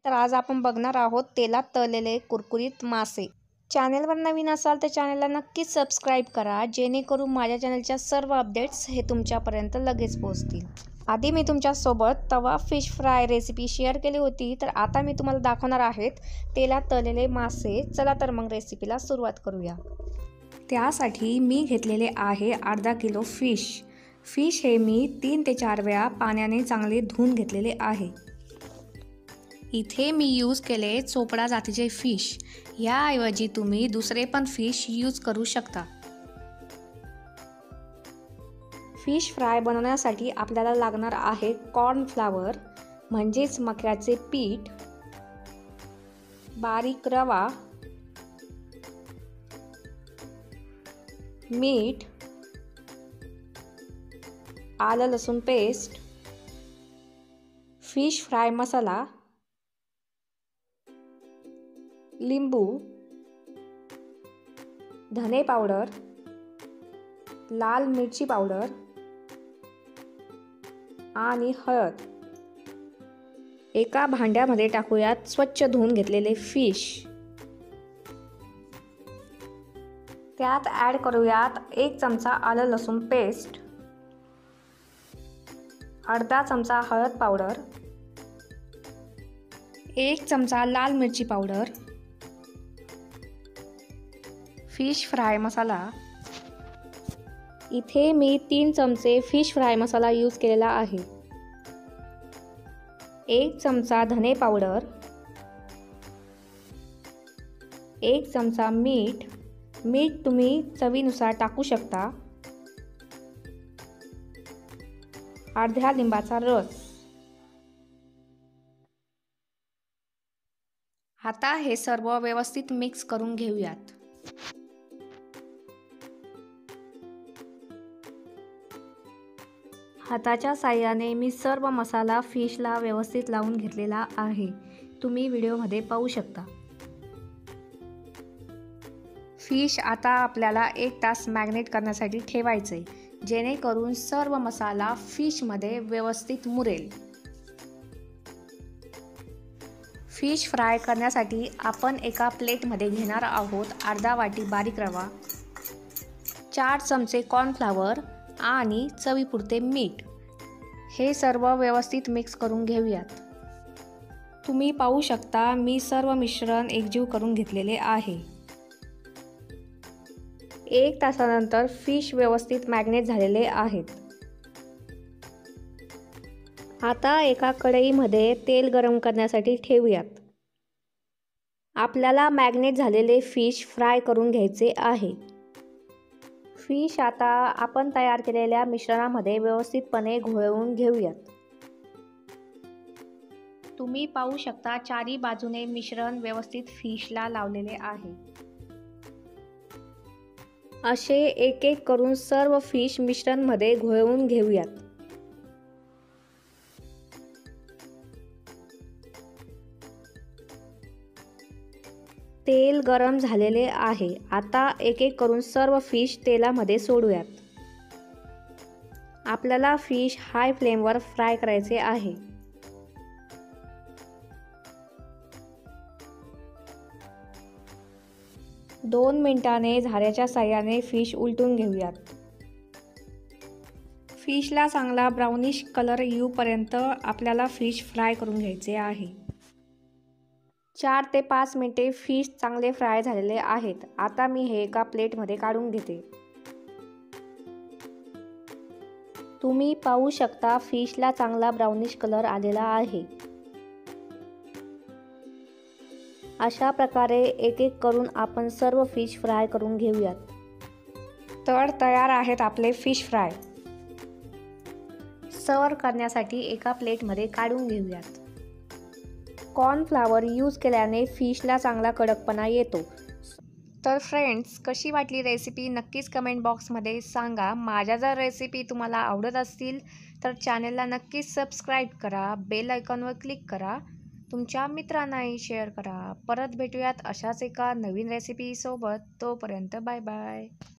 तर आज आपण बघणार आहोत तेलात तळलेले कुरकुरीत मासे। चॅनलवर नवीन असाल तर चॅनलला नक्कीच सबस्क्राइब करा, जेणेकरून माझ्या चॅनलच्या सर्व अपडेट्स हे तुमच्यापर्यंत लगेच पोहोचतील। आधी मी तुमच्यासोबत तवा फिश फ्राय रेसिपी शेअर केली होती, तर आता मी तुम्हाला दाखवणार आहेत तेलात तळलेले मासे। चला तर मग रेसिपीला सुरुवात करूया। त्यासाठी मी घेतलेले आहे अर्धा किलो फिश हे मी 3 ते 4 वेळा पाण्याने चांगले धुवून घेतलेले आहे। इथे मी यूज केले चोपडा जातीचे फिश, याऐवजी तुम्ही दुसरे पण फिश यूज करू शकता। फिश फ्राय बनवण्यासाठी आपल्याला लागणार आहे कॉर्नफ्लॉवर म्हणजेच मक्याचे पीठ, बारीक रवा, मीठ, आलं लसूण पेस्ट, फिश फ्राय मसाला, लिंबू, धने पावडर, लाल मिरची पावडर आणि हळद। एका भांड्यामध्ये टाकूयात स्वच्छ धुवून घेतलेले फिश। त्यात ॲड करूयात 1 चमचा आलं लसूण पेस्ट, अर्धा चमचा हळद पावडर, 1 चमचा लाल मिरची पावडर, फिश फ्राय मसाला। इथे मी 3 चमचे फिश फ्राय मसाला यूज केलेला आहे। 1 चमचा धने पावडर, 1 चमचा मीठ तुम्ही चवीनुसार टाकू शकता, अर्ध्या लिंबाचा रस। आता हे सर्व व्यवस्थित मिक्स करून घेऊयात। हाताच्या साहाय्याने मी सर्व मसाला फिशला व्यवस्थित लावून घेतलेला आहे, तुम्ही व्हिडिओमध्ये पाहू शकता। फिश आता आपल्याला 1 तास मॅरिनेट करण्यासाठी ठेवायचे, जेणेकरून सर्व मसाला फिशमध्ये व्यवस्थित मुरेल। फिश फ्राय करण्यासाठी आपण एका प्लेटमध्ये घेणार आहोत अर्धा वाटी बारीक रवा, 4 चमचे कॉर्नफ्लॉवर आणि चवीपुरते मीठ। हे सर्व व्यवस्थित मिक्स करून घेऊयात। तुम्ही पाहू शकता मी सर्व मिश्रण एकजीव करून घेतलेले आहे। 1 तासानंतर फिश व्यवस्थित मॅरिनेट झालेले आहेत। आता एका कढईमध्ये तेल गरम करण्यासाठी ठेवूयात। आपल्याला मॅरिनेट झालेले फिश फ्राय करून घ्यायचे आहे। फिश आता आपण तयार केलेल्या मिश्रणामध्ये व्यवस्थितपणे घोळवून घेऊयात। तुम्ही पाहू शकता चारी बाजूने मिश्रण व्यवस्थित फिशला लावलेले आहे। असे एक एक करून सर्व फिश मिश्रणमध्ये घोळवून घेऊयात। तेल गरम झालेले आहे। आता एक एक करून सर्व फिश तेलामध्ये सोडूयात। आपल्याला फिश हाय फ्लेमवर फ्राय करायचे आहे। दोन मिनिटांनी झाऱ्याच्या साहाय्याने फिश उलटून घेऊयात। फिशला चांगला ब्राउनिश कलर येऊपर्यंत आपल्याला फिश फ्राय करून घ्यायचे आहे। 4 ते 5 मिनिटे फिश चांगले फ्राय झालेले आहेत। आता मी हे एका प्लेटमध्ये काढून घेते। तुम्ही पाहू शकता फिशला चांगला ब्राउनिश कलर आलेला आहे। अशा प्रकारे एक एक करून आपण सर्व फिश फ्राय करून घेऊयात। तर तयार आहेत आपले फिश फ्राय। सर्व करण्यासाठी एका प्लेटमध्ये काढून घेऊयात। कॉर्नफ्लॉवर यूज केल्याने फिशला चांगला कडकपणा येतो। तर फ्रेंड्स, कशी वाटली रेसिपी नक्कीच कमेंट बॉक्समध्ये सांगा। माझ्या जर रेसिपी तुम्हाला आवडत असतील तर चॅनलला नक्कीच सबस्क्राइब करा, बेल आयकॉनवर क्लिक करा, तुमच्या मित्रांनाही शेअर करा। परत भेटूयात अशाच एका नवीन रेसिपी सोबत। तोपर्यंत बाय बाय।